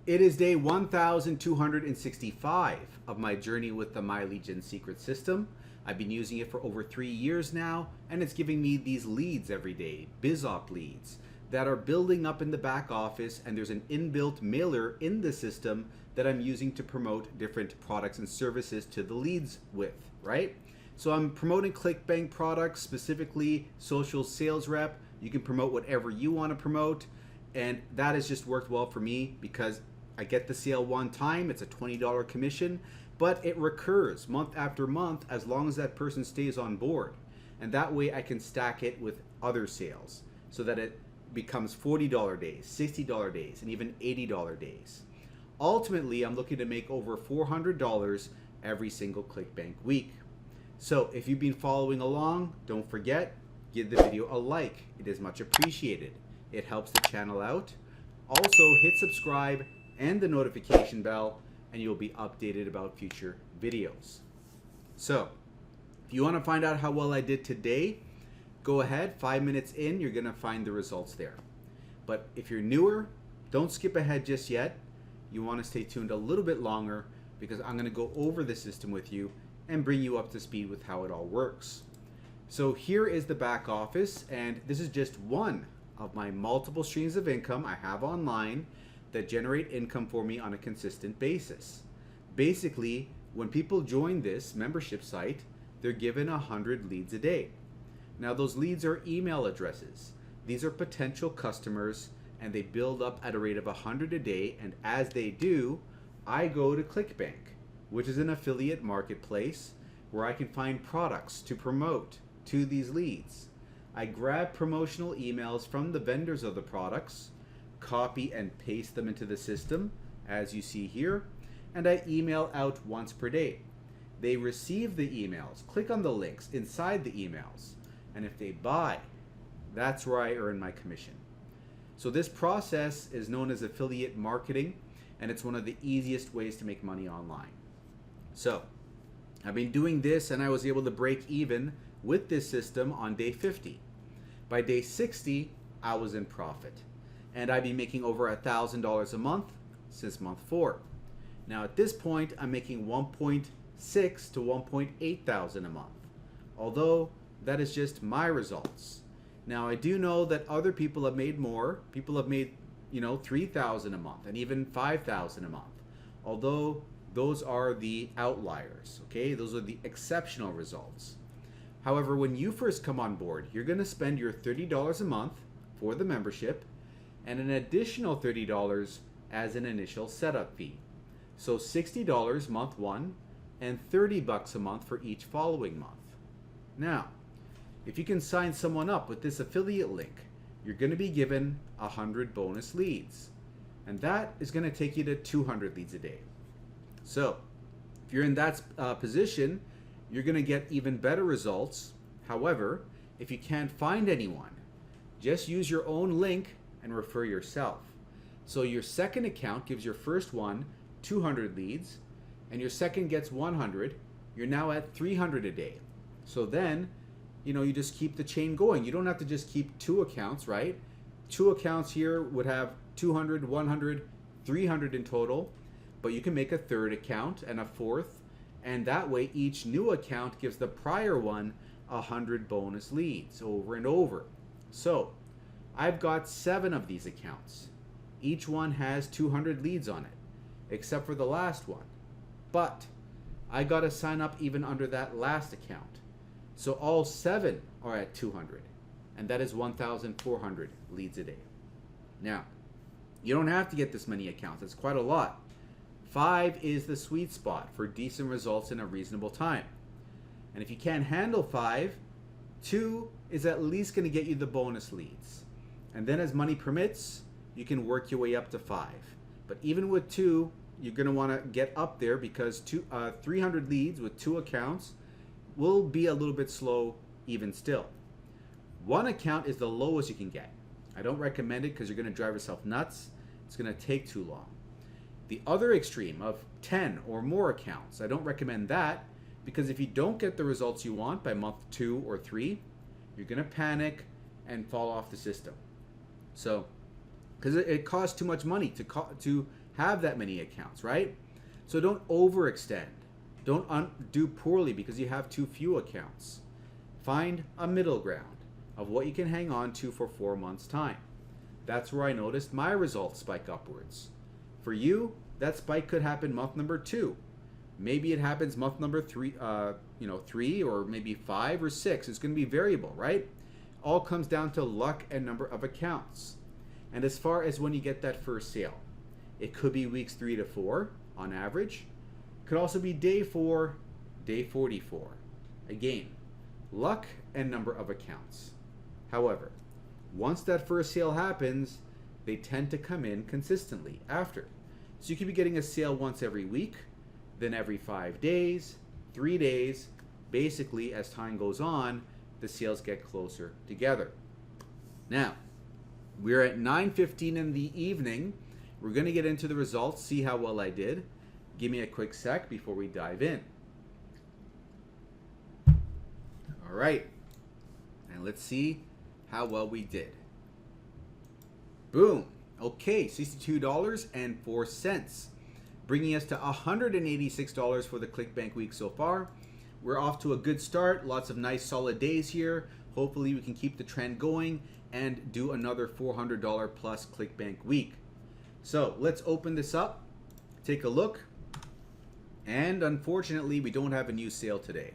It is day 1265 of my journey with the My Legion secret system. I've been using it for over 3 years now, and it's giving me these leads every day, BizOp leads, that are building up in the back office, and there's an inbuilt mailer in the system that I'm using to promote different products and services to the leads with, right? So I'm promoting Clickbank products, specifically social sales rep. You can promote whatever you want to promote, and that has just worked well for me because I get the sale one time, it's a $20 commission, but it recurs month after month as long as that person stays on board. And that way I can stack it with other sales so that it becomes $40 days, $60 days, and even $80 days. Ultimately, I'm looking to make over $400 every single Clickbank week. So if you've been following along, don't forget, give the video a like. It is much appreciated. It helps the channel out. Also, hit subscribe and the notification bell, and you'll be updated about future videos. So if you want to find out how well I did today, go ahead. 5 minutes in, you're going to find the results there. But if you're newer, don't skip ahead just yet. You want to stay tuned a little bit longer because I'm going to go over the system with you and bring you up to speed with how it all works. So here is the back office, and this is just one of my multiple streams of income I have online that generate income for me on a consistent basis. Basically, when people join this membership site, they're given 100 leads a day. Now those leads are email addresses. These are potential customers, and they build up at a rate of 100 a day, and as they do, I go to Clickbank, which is an affiliate marketplace where I can find products to promote to these leads. I grab promotional emails from the vendors of the products, copy and paste them into the system, as you see here, and I email out once per day. They receive the emails, click on the links inside the emails, and if they buy, that's where I earn my commission. So this process is known as affiliate marketing, and it's one of the easiest ways to make money online. So I've been doing this, and I was able to break even with this system on day 50. By day 60, I was in profit, and I'd be making over $1,000 a month since month 4. Now at this point, I'm making 1.6 to 1.8 thousand a month, although that is just my results. Now I do know that other people have made more. People have made, 3,000 a month and even 5,000 a month, although those are the outliers, okay? Those are the exceptional results. However, when you first come on board, you're going to spend your $30 a month for the membership and an additional $30 as an initial setup fee. So $60 month 1 and $30 a month for each following month. Now, if you can sign someone up with this affiliate link, you're going to be given 100 bonus leads, and that is going to take you to 200 leads a day. So if you're in that position, you're going to get even better results. However, if you can't find anyone, just use your own link and refer yourself. So your second account gives your first one 200 leads, and your second gets 100. You're now at 300 a day. So then, you just keep the chain going. You don't have to just keep 2 accounts, right? 2 accounts here would have 200, 100, 300 in total, but you can make a third account and a fourth, and that way each new account gives the prior one 100 bonus leads over and over. So I've got 7 of these accounts. Each one has 200 leads on it, except for the last one. But I got to sign up even under that last account. So all 7 are at 200, and that is 1,400 leads a day. Now, you don't have to get this many accounts. It's quite a lot. 5 is the sweet spot for decent results in a reasonable time. And if you can't handle 5, 2 is at least going to get you the bonus leads. And then as money permits, you can work your way up to 5. But even with 2, you're going to want to get up there because 300 leads with 2 accounts will be a little bit slow even still. 1 account is the lowest you can get. I don't recommend it because you're going to drive yourself nuts. It's going to take too long. The other extreme of 10 or more accounts, I don't recommend that because if you don't get the results you want by month 2 or 3, you're going to panic and fall off the system. So, because it costs too much money to have that many accounts, right? So don't overextend. Don't do poorly because you have too few accounts. Find a middle ground of what you can hang on to for 4 months' time. That's where I noticed my results spike upwards. For you, that spike could happen month number 2. Maybe it happens month number 3, 3 or maybe 5 or 6. It's going to be variable, right? All comes down to luck and number of accounts. And as far as when you get that first sale, it could be weeks 3 to 4 on average. Could also be day 4, day 44. Again, luck and number of accounts. However, once that first sale happens, they tend to come in consistently after. So you could be getting a sale once every week, then every 5 days, 3 days. Basically, as time goes on, the sales get closer together. Now, we're at 9:15 in the evening. We're going to get into the results, see how well I did. Give me a quick sec before we dive in. All right, and let's see how well we did. Boom. Okay, $62.04, bringing us to $186 for the Clickbank week so far. We're off to a good start. Lots of nice solid days here. Hopefully we can keep the trend going and do another $400 plus Clickbank week. So let's open this up, take a look. And unfortunately, we don't have a new sale today.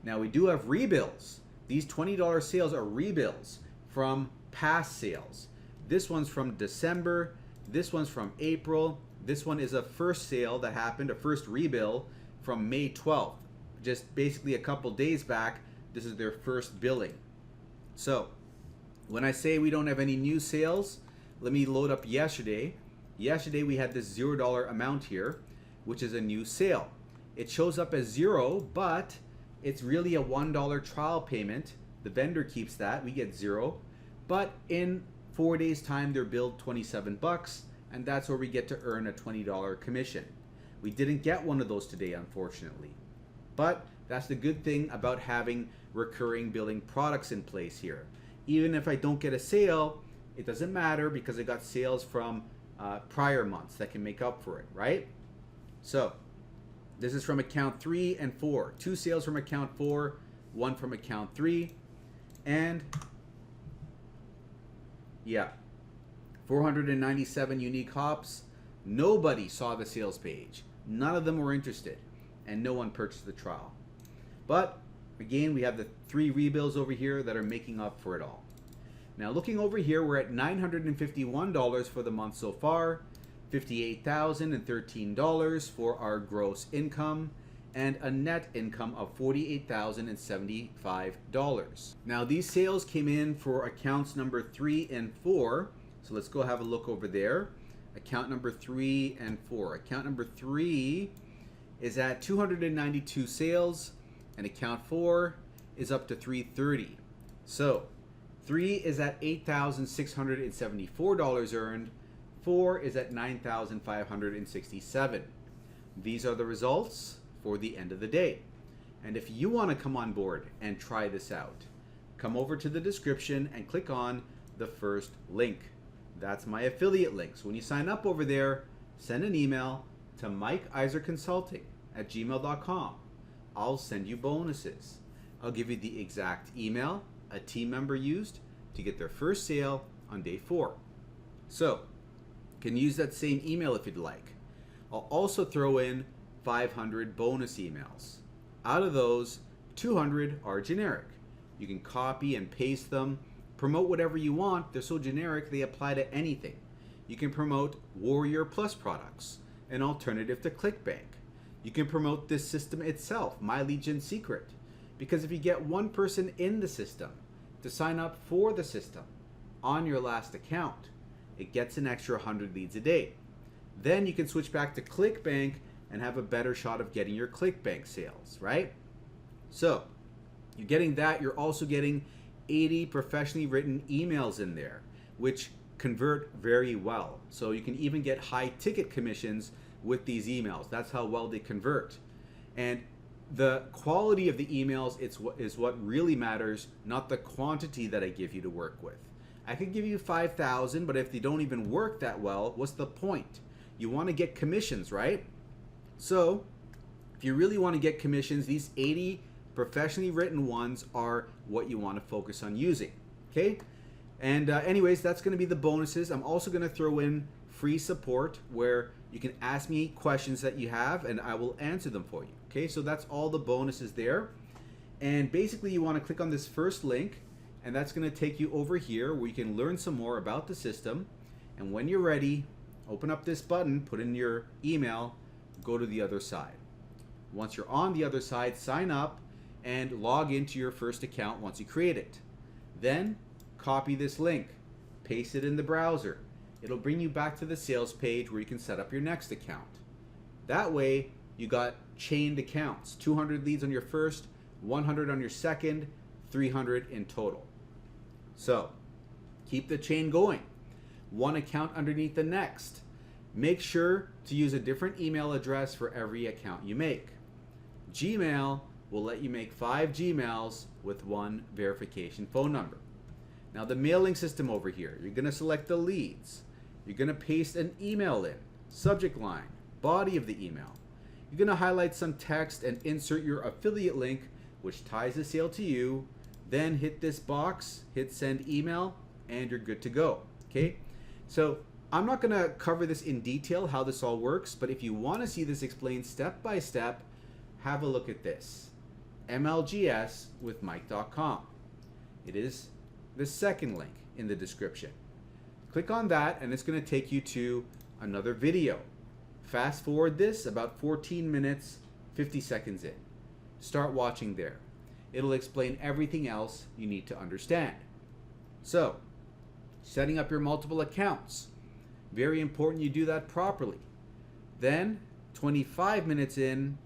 Now we do have rebills. These $20 sales are rebills from past sales. This one's from December. This one's from April. This one is a first sale that happened, a first rebill from May 12th. Just basically a couple days back, this is their first billing. So when I say we don't have any new sales, let me load up yesterday. Yesterday we had this $0 amount here, which is a new sale. It shows up as 0, but it's really a $1 trial payment. The vendor keeps that, we get 0. But in 4 days time, they're billed $27, and that's where we get to earn a $20 commission. We didn't get one of those today, unfortunately. But that's the good thing about having recurring billing products in place here. Even if I don't get a sale, it doesn't matter because I got sales from prior months that can make up for it, right? So this is from account 3 and 4. 2 sales from account 4, 1 from account 3, and yeah, 497 unique hops. Nobody saw the sales page. None of them were interested, and no one purchased the trial. But again, we have the 3 rebills over here that are making up for it all. Now looking over here, we're at $951 for the month so far, $58,013 for our gross income, and a net income of $48,075. Now these sales came in for accounts number 3 and 4. So let's go have a look over there. Account number 3 and 4. Account number 3 is at 292 sales, and account 4 is up to 330. So 3 is at $8,674 earned. 4 is at $9,567. These are the results for the end of the day. And if you want to come on board and try this out, come over to the description and click on the first link. That's my affiliate link. So when you sign up over there, send an email to mikeiserconsulting@gmail.com. I'll send you bonuses. I'll give you the exact email a team member used to get their first sale on day 4. So you can use that same email if you'd like. I'll also throw in 500 bonus emails. Out of those, 200 are generic. You can copy and paste them, promote whatever you want. They're so generic, they apply to anything. You can promote Warrior Plus products, an alternative to Clickbank. You can promote this system itself, My Legion Secret, because if you get one person in the system to sign up for the system on your last account, it gets an extra 100 leads a day. Then you can switch back to Clickbank and have a better shot of getting your Clickbank sales, right? So you're getting that. You're also getting 80 professionally written emails in there, which convert very well. So you can even get high ticket commissions with these emails. That's how well they convert. And the quality of the emails is what really matters, not the quantity that I give you to work with. I could give you 5,000, but if they don't even work that well, what's the point? You want to get commissions, right? So if you really want to get commissions, these 80 professionally written ones are what you want to focus on using. Okay? And anyways, that's going to be the bonuses. I'm also going to throw in free support where you can ask me questions that you have and I will answer them for you. Okay, so that's all the bonuses there. And basically you want to click on this first link, and that's going to take you over here where you can learn some more about the system. And when you're ready, open up this button, put in your email, go to the other side. Once you're on the other side, sign up and log into your first account once you create it. Then copy this link, paste it in the browser. It'll bring you back to the sales page where you can set up your next account. That way, you got chained accounts, 200 leads on your first, 100 on your second, 300 in total. So, keep the chain going. One account underneath the next. Make sure to use a different email address for every account you make. Gmail will let you make 5 Gmails with 1 verification phone number. Now the mailing system over here, you're going to select the leads. You're going to paste an email in, subject line, body of the email. You're going to highlight some text and insert your affiliate link, which ties the sale to you. Then hit this box, hit send email, and you're good to go. Okay? So I'm not going to cover this in detail, how this all works, but if you want to see this explained step by step, have a look at this. MLGS with Mike.com. It is the second link in the description. Click on that and it's going to take you to another video. Fast forward this about 14 minutes, 50 seconds in. Start watching there. It'll explain everything else you need to understand. So, setting up your multiple accounts. Very important you do that properly. Then, 25 minutes in,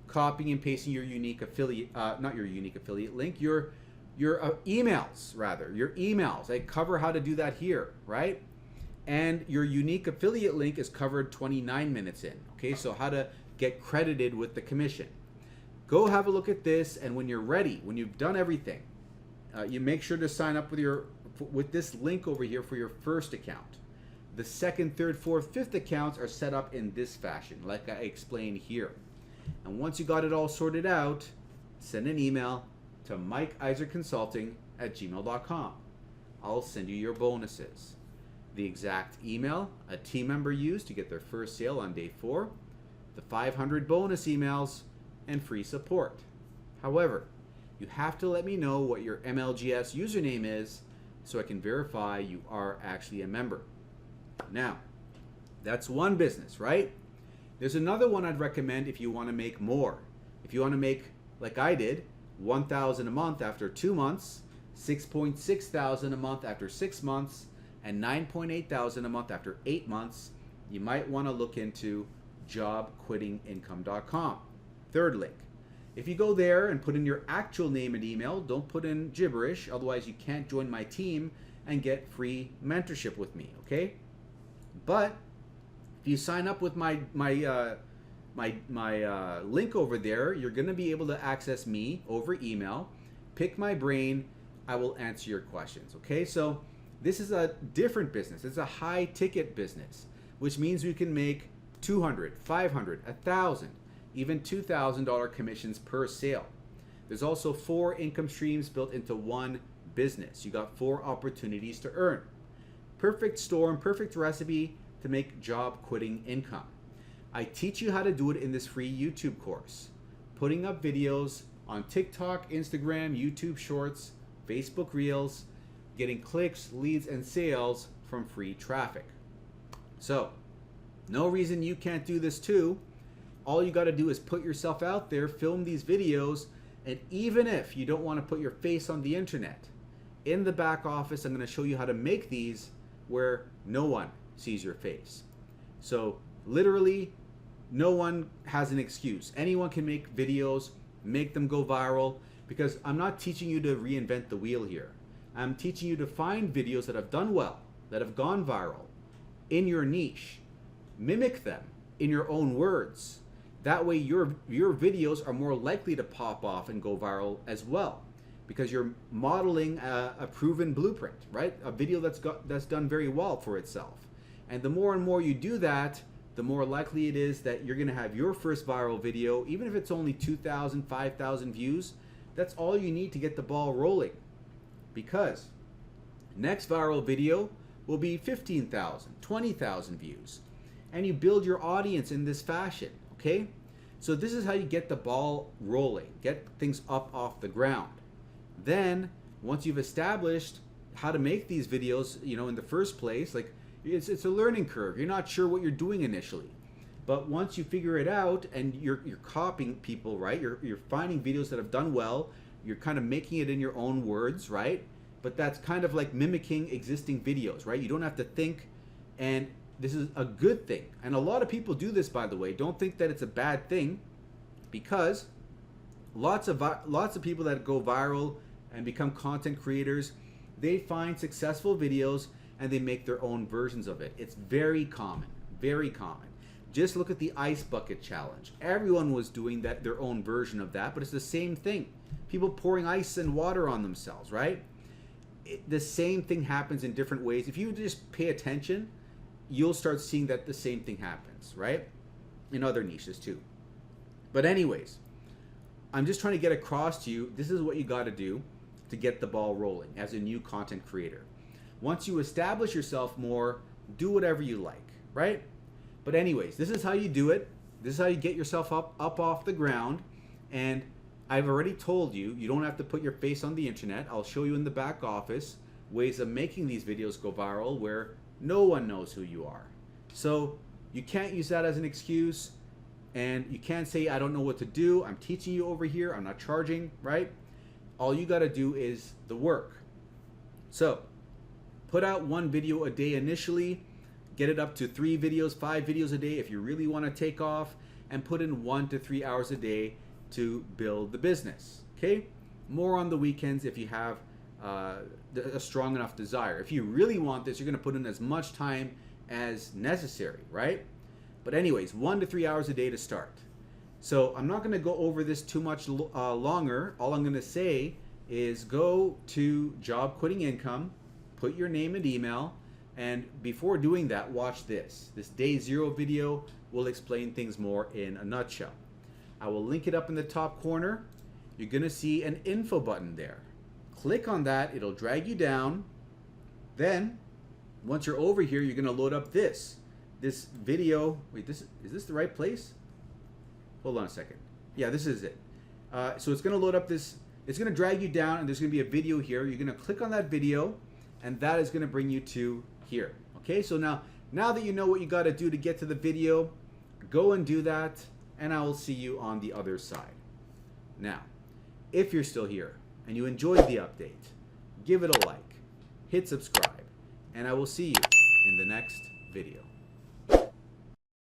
copying and pasting your unique affiliate, not your unique affiliate link, your emails rather, your emails. I cover how to do that here, right? And your unique affiliate link is covered 29 minutes in. Okay, so how to get credited with the commission. Go have a look at this, and when you're ready, when you've done everything, you make sure to sign up with this link over here for your first account. The second, third, fourth, fifth accounts are set up in this fashion, like I explained here. And once you got it all sorted out, send an email to mikeiserconsulting@gmail.com. I'll send you your bonuses. The exact email a team member used to get their first sale on day 4, the 500 bonus emails, and free support. However, you have to let me know what your MLGS username is so I can verify you are actually a member. Now, that's one business, right? There's another one I'd recommend if you want to make more. If you want to make, like I did, $1,000 a month after 2 months, $6.6 thousand a month after 6 months, and $9.8 thousand a month after 8 months, you might want to look into jobquittingincome.com. Third link. If you go there and put in your actual name and email, don't put in gibberish, otherwise you can't join my team and get free mentorship with me, okay? But if you sign up with my link over there, you're going to be able to access me over email, pick my brain, I will answer your questions, okay? So this is a different business. It's a high ticket business, which means we can make $200, $500, $1,000, even $2,000 commissions per sale. There's also 4 income streams built into one business. You got 4 opportunities to earn. Perfect storm, perfect recipe to make job quitting income. I teach you how to do it in this free YouTube course. Putting up videos on TikTok, Instagram, YouTube Shorts, Facebook Reels, getting clicks, leads, and sales from free traffic. So, no reason you can't do this too. All you got to do is put yourself out there, film these videos, and even if you don't want to put your face on the internet, in the back office, I'm going to show you how to make these where no one sees your face. So literally, no one has an excuse. Anyone can make videos, make them go viral, because I'm not teaching you to reinvent the wheel here. I'm teaching you to find videos that have done well, that have gone viral, in your niche. Mimic them in your own words. That way your videos are more likely to pop off and go viral as well, because you're modeling a proven blueprint, right? A video that's done very well for itself. And the more and more you do that, the more likely it is that you're going to have your first viral video, even if it's only 2,000, 5,000 views. That's all you need to get the ball rolling. Because next viral video will be 15,000, 20,000 views. And you build your audience in this fashion, okay? So this is how you get the ball rolling, get things up off the ground. Then, once you've established how to make these videos, in the first place, like it's a learning curve. You're not sure what you're doing initially. But once you figure it out and you're copying people, right? You're finding videos that have done well, you're kind of making it in your own words, right? But that's kind of like mimicking existing videos, right? You don't have to think, and this is a good thing. And a lot of people do this, by the way. Don't think that it's a bad thing, because lots of people that go viral and become content creators, they find successful videos and they make their own versions of it. It's very common, very common. Just look at the ice bucket challenge. Everyone was doing that, their own version of that, but it's the same thing. People pouring ice and water on themselves, right? The same thing happens in different ways. If you just pay attention, you'll start seeing that the same thing happens, right? In other niches too. But anyways, I'm just trying to get across to you, this is what you got to do to get the ball rolling as a new content creator. Once you establish yourself more, do whatever you like, right? But anyways, this is how you do it. This is how you get yourself up off the ground. And I've already told you, you don't have to put your face on the internet. I'll show you in the back office ways of making these videos go viral where no one knows who you are. So you can't use that as an excuse, and you can't say, I don't know what to do. I'm teaching you over here. I'm not charging, right? All you got to do is the work. So put out 1 video a day initially, get it up to 3 videos, 5 videos a day if you really want to take off, and put in 1 to 3 hours a day to build the business, okay? More on the weekends if you have a strong enough desire. If you really want this, you're going to put in as much time as necessary, right? But anyways, 1 to 3 hours a day to start. So I'm not going to go over this too much longer. All I'm going to say is go to Job Quitting Income, put your name and email, and before doing that, watch this. This day 0 video will explain things more in a nutshell. I will link it up in the top corner. You're going to see an info button there. Click on that, it'll drag you down. Then, once you're over here, you're going to load up this video. Wait, is this the right place? Hold on a second. Yeah, this is it. So it's going to load up this, it's going to drag you down, and there's going to be a video here. You're going to click on that video, and that is going to bring you to here. Okay, so now that you know what you got to do to get to the video, go and do that, and I will see you on the other side. Now, if you're still here and you enjoyed the update, give it a like, hit subscribe, and I will see you in the next video.